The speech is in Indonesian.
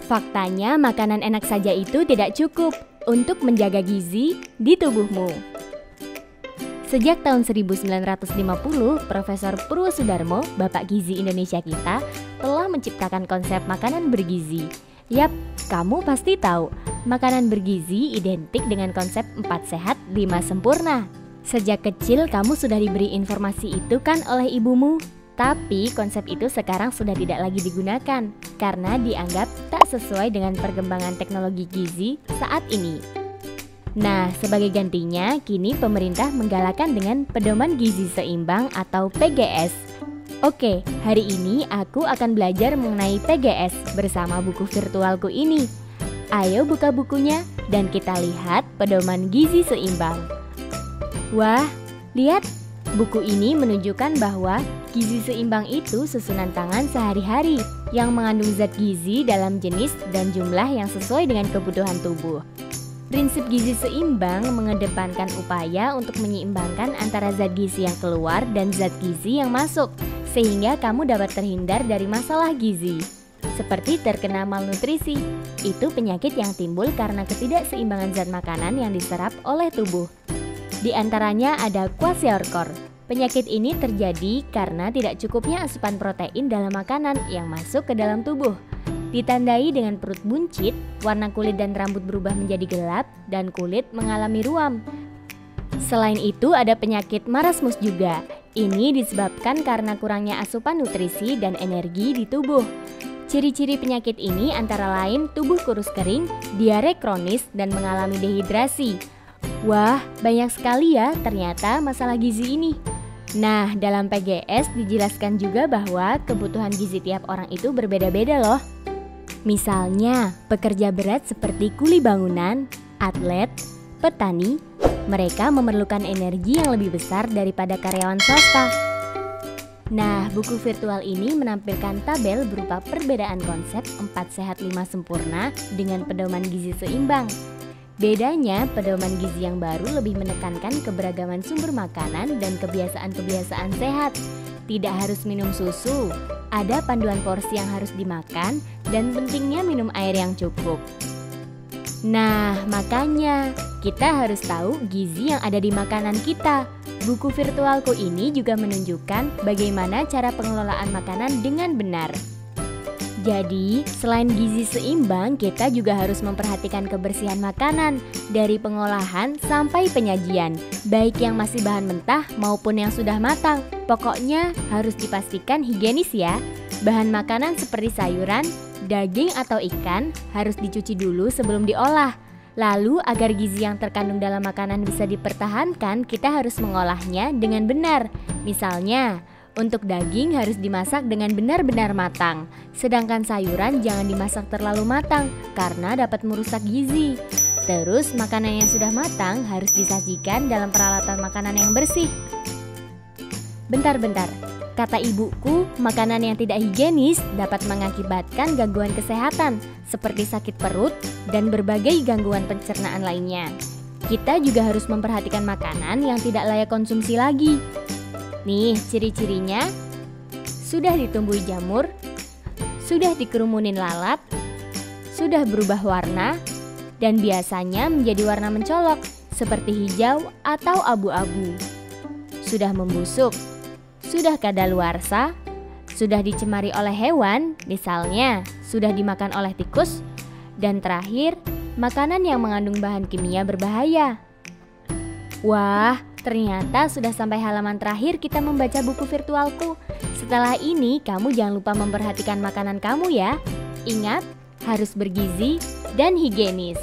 Faktanya, makanan enak saja itu tidak cukup untuk menjaga gizi di tubuhmu. Sejak tahun 1950, Profesor Purwosudarmo, Bapak Gizi Indonesia kita, telah menciptakan konsep makanan bergizi. Yap, kamu pasti tahu, makanan bergizi identik dengan konsep 4 sehat, 5 sempurna. Sejak kecil kamu sudah diberi informasi itu kan oleh ibumu? Tapi konsep itu sekarang sudah tidak lagi digunakan karena dianggap tak sesuai dengan perkembangan teknologi gizi saat ini. Nah, sebagai gantinya, kini pemerintah menggalakkan dengan pedoman gizi seimbang atau PGS. Oke, hari ini aku akan belajar mengenai PGS bersama buku virtualku ini. Ayo buka bukunya dan kita lihat pedoman gizi seimbang. Wah, lihat, buku ini menunjukkan bahwa gizi seimbang itu susunan pangan sehari-hari yang mengandung zat gizi dalam jenis dan jumlah yang sesuai dengan kebutuhan tubuh. Prinsip gizi seimbang mengedepankan upaya untuk menyeimbangkan antara zat gizi yang keluar dan zat gizi yang masuk, sehingga kamu dapat terhindar dari masalah gizi. Seperti terkena malnutrisi, itu penyakit yang timbul karena ketidakseimbangan zat makanan yang diserap oleh tubuh. Di antaranya ada kwashiorkor. Penyakit ini terjadi karena tidak cukupnya asupan protein dalam makanan yang masuk ke dalam tubuh. Ditandai dengan perut buncit, warna kulit dan rambut berubah menjadi gelap, dan kulit mengalami ruam. Selain itu ada penyakit marasmus juga. Ini disebabkan karena kurangnya asupan nutrisi dan energi di tubuh. Ciri-ciri penyakit ini antara lain tubuh kurus kering, diare kronis, dan mengalami dehidrasi. Wah, banyak sekali ya ternyata masalah gizi ini. Nah, dalam PGS dijelaskan juga bahwa kebutuhan gizi tiap orang itu berbeda-beda loh. Misalnya, pekerja berat seperti kuli bangunan, atlet, petani, mereka memerlukan energi yang lebih besar daripada karyawan swasta. Nah, buku virtual ini menampilkan tabel berupa perbedaan konsep 4 sehat 5 sempurna dengan pedoman gizi seimbang. Bedanya, pedoman gizi yang baru lebih menekankan keberagaman sumber makanan dan kebiasaan-kebiasaan sehat. Tidak harus minum susu, ada panduan porsi yang harus dimakan, dan pentingnya minum air yang cukup. Nah, makanya kita harus tahu gizi yang ada di makanan kita. Buku virtualku ini juga menunjukkan bagaimana cara pengelolaan makanan dengan benar. Jadi, selain gizi seimbang, kita juga harus memperhatikan kebersihan makanan dari pengolahan sampai penyajian, baik yang masih bahan mentah maupun yang sudah matang. Pokoknya harus dipastikan higienis ya. Bahan makanan seperti sayuran, daging atau ikan harus dicuci dulu sebelum diolah. Lalu, agar gizi yang terkandung dalam makanan bisa dipertahankan, kita harus mengolahnya dengan benar. Misalnya, untuk daging harus dimasak dengan benar-benar matang, sedangkan sayuran jangan dimasak terlalu matang karena dapat merusak gizi. Terus makanan yang sudah matang harus disajikan dalam peralatan makanan yang bersih. Bentar-bentar, kata ibuku, makanan yang tidak higienis dapat mengakibatkan gangguan kesehatan seperti sakit perut dan berbagai gangguan pencernaan lainnya. Kita juga harus memperhatikan makanan yang tidak layak konsumsi lagi. Nih ciri-cirinya, sudah ditumbuhi jamur, sudah dikerumunin lalat, sudah berubah warna, dan biasanya menjadi warna mencolok seperti hijau atau abu-abu. Sudah membusuk, sudah kadaluarsa, sudah dicemari oleh hewan, misalnya sudah dimakan oleh tikus, dan terakhir, makanan yang mengandung bahan kimia berbahaya. Wah, ternyata sudah sampai halaman terakhir kita membaca buku virtualku. Setelah ini, kamu jangan lupa memperhatikan makanan kamu ya. Ingat, harus bergizi dan higienis.